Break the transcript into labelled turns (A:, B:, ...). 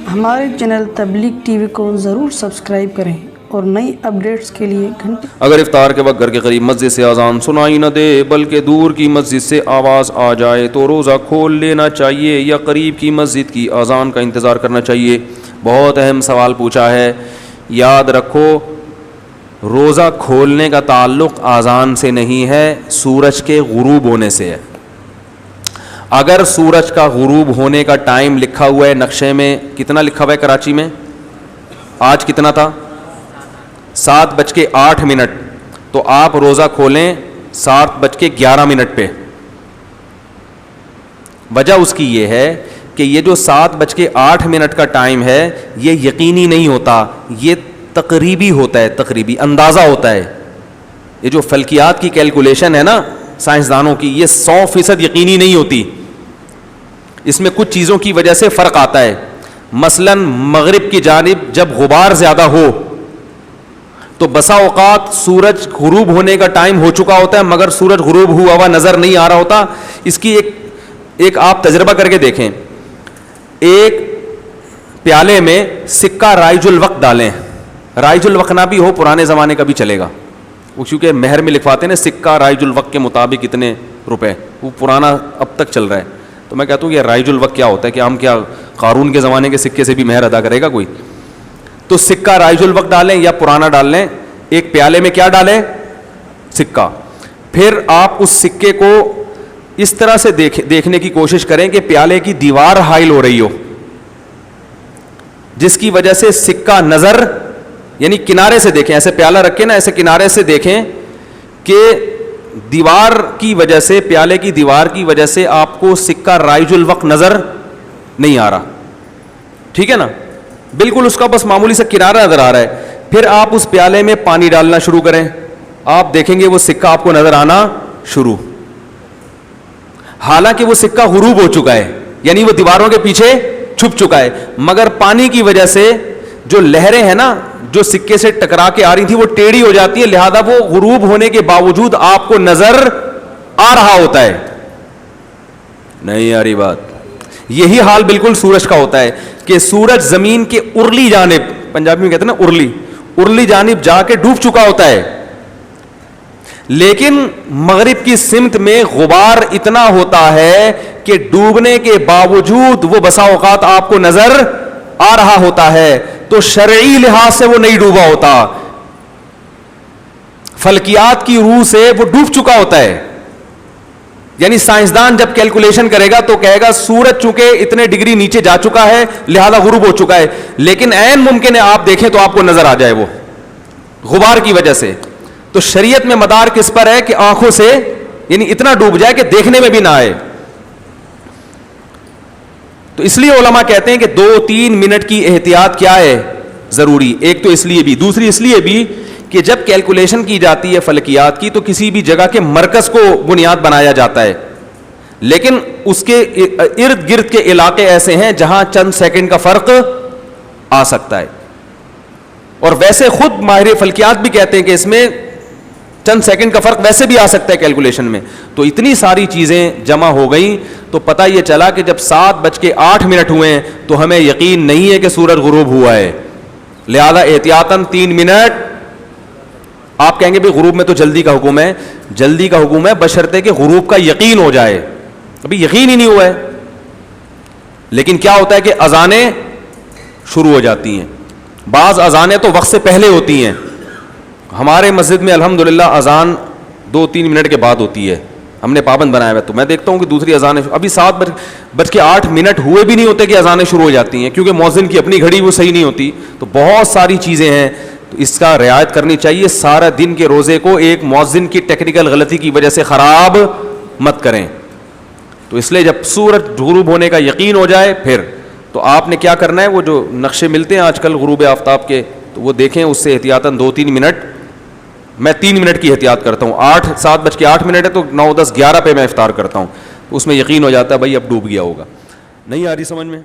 A: ہمارے چینل تبلیغ T V کو ضرور سبسکرائب کریں اور نئی اپڈیٹس کے لیے گھنٹی.
B: اگر افطار کے وقت گھر کے قریب مسجد سے اذان سنائی نہ دے بلکہ دور کی مسجد سے آواز آ جائے تو روزہ کھول لینا چاہیے یا قریب کی مسجد کی اذان کا انتظار کرنا چاہیے؟ بہت اہم سوال پوچھا ہے. یاد رکھو، روزہ کھولنے کا تعلق اذان سے نہیں ہے، سورج کے غروب ہونے سے ہے. اگر سورج کا غروب ہونے کا ٹائم لکھا ہوا ہے نقشے میں، کتنا لکھا ہوا ہے کراچی میں؟ آج کتنا تھا؟ 7:08، تو آپ روزہ کھولیں 7:11 پہ. وجہ اس کی یہ ہے کہ یہ جو 7:08 کا ٹائم ہے یہ یقینی نہیں ہوتا، یہ تقریبی ہوتا ہے، تقریبی اندازہ ہوتا ہے. یہ جو فلکیات کی کیلکولیشن ہے نا سائنسدانوں کی، یہ 100% یقینی نہیں ہوتی. اس میں کچھ چیزوں کی وجہ سے فرق آتا ہے. مثلا مغرب کی جانب جب غبار زیادہ ہو تو بسا اوقات سورج غروب ہونے کا ٹائم ہو چکا ہوتا ہے مگر سورج غروب ہوا ہوا نظر نہیں آ رہا ہوتا. اس کی ایک آپ تجربہ کر کے دیکھیں. ایک پیالے میں سکہ رائج الوقت ڈالیں، رائج الوقت نہ بھی ہو پرانے زمانے کا بھی چلے گا، وہ چونکہ مہر میں لکھواتے ہیں نا سکہ رائج الوقت کے مطابق اتنے روپے، وہ پرانا اب تک چل رہا ہے. تو میں کہتا ہوں یہ رائج الوقت کیا ہوتا ہے کہ ہم کیا قارون کے زمانے کے سکے سے بھی مہر ادا کرے گا کوئی؟ تو سکہ رائج الوقت ڈالیں یا پرانا ڈال لیں. ایک پیالے میں کیا ڈالیں؟ سکہ. پھر آپ اس سکے کو اس طرح سے دیکھنے کی کوشش کریں کہ پیالے کی دیوار حائل ہو رہی ہو، جس کی وجہ سے سکہ نظر، یعنی کنارے سے دیکھیں، ایسے پیالہ رکھیں نا، ایسے کنارے سے دیکھیں کہ دیوار کی وجہ سے، پیالے کی دیوار کی وجہ سے آپ کو سکہ رائج الوقت نظر نہیں آ رہا. ٹھیک ہے نا؟ بالکل اس کا بس معمولی سا کنارہ نظر آ رہا ہے. پھر آپ اس پیالے میں پانی ڈالنا شروع کریں، آپ دیکھیں گے وہ سکہ آپ کو نظر آنا شروع، حالانکہ وہ سکہ غروب ہو چکا ہے، یعنی وہ دیواروں کے پیچھے چھپ چکا ہے، مگر پانی کی وجہ سے جو لہریں ہیں نا جو سکے سے ٹکرا کے آ رہی تھی وہ ٹیڑھی ہو جاتی ہے، لہذا وہ غروب ہونے کے باوجود آپ کو نظر آ رہا ہوتا ہے. نہیں آ رہی بات؟ یہی حال بالکل سورج کا ہوتا ہے کہ سورج زمین کے ارلی جانب، پنجابی میں کہتے ہیں نا ارلی جانب جا کے ڈوب چکا ہوتا ہے، لیکن مغرب کی سمت میں غبار اتنا ہوتا ہے کہ ڈوبنے کے باوجود وہ بسا اوقات آپ کو نظر آ رہا ہوتا ہے. تو شرعی لحاظ سے وہ نہیں ڈوبا ہوتا، فلکیات کی روح سے وہ ڈوب چکا ہوتا ہے. یعنی سائنسدان جب کیلکولیشن کرے گا تو کہے گا سورج چونکہ اتنے ڈگری نیچے جا چکا ہے لہذا غروب ہو چکا ہے، لیکن عین ممکن ہے آپ دیکھیں تو آپ کو نظر آ جائے وہ غبار کی وجہ سے. تو شریعت میں مدار کس پر ہے کہ آنکھوں سے یعنی اتنا ڈوب جائے کہ دیکھنے میں بھی نہ آئے. تو اس لیے علماء کہتے ہیں کہ 2-3 منٹ کی احتیاط کیا ہے ضروری. ایک تو اس لیے بھی، دوسری اس لیے بھی کہ جب کیلکولیشن کی جاتی ہے فلکیات کی تو کسی بھی جگہ کے مرکز کو بنیاد بنایا جاتا ہے، لیکن اس کے ارد گرد کے علاقے ایسے ہیں جہاں چند سیکنڈ کا فرق آ سکتا ہے. اور ویسے خود ماہر فلکیات بھی کہتے ہیں کہ اس میں چند سیکنڈ کا فرق ویسے بھی آ سکتا ہے کیلکولیشن میں. تو اتنی ساری چیزیں جمع ہو گئیں تو پتہ یہ چلا کہ جب 7:08 ہوئے ہیں تو ہمیں یقین نہیں ہے کہ سورج غروب ہوا ہے، لہذا احتیاطاً 3 منٹ. آپ کہیں گے بھی غروب میں تو جلدی کا حکم ہے، جلدی کا حکم ہے بشرطے کہ غروب کا یقین ہو جائے. ابھی یقین ہی نہیں ہوا ہے، لیکن کیا ہوتا ہے کہ اذانیں شروع ہو جاتی ہیں. بعض اذانیں تو وقت سے پہلے ہوتی ہیں. ہمارے مسجد میں الحمدللہ اذان 2-3 منٹ کے بعد ہوتی ہے، ہم نے پابند بنایا ہوا ہے. تو میں دیکھتا ہوں کہ دوسری اذانیں ابھی 7:08 ہوئے بھی نہیں ہوتے کہ اذانیں شروع ہو جاتی ہیں، کیونکہ مؤذن کی اپنی گھڑی وہ صحیح نہیں ہوتی. تو بہت ساری چیزیں ہیں، تو اس کا رعایت کرنی چاہیے. سارا دن کے روزے کو ایک مؤذن کی ٹیکنیکل غلطی کی وجہ سے خراب مت کریں. تو اس لیے جب سورج غروب ہونے کا یقین ہو جائے پھر تو آپ نے کیا کرنا ہے، وہ جو نقشے ملتے ہیں آج کل غروب آفتاب کے تو وہ دیکھیں، اس سے احتیاطاً 2-3 منٹ. میں 3 منٹ کی احتیاط کرتا ہوں. 7:08 ہے تو 9, 10, 11 پہ میں افطار کرتا ہوں. اس میں یقین ہو جاتا ہے بھائی اب ڈوب گیا ہوگا. نہیں آ رہی سمجھ میں؟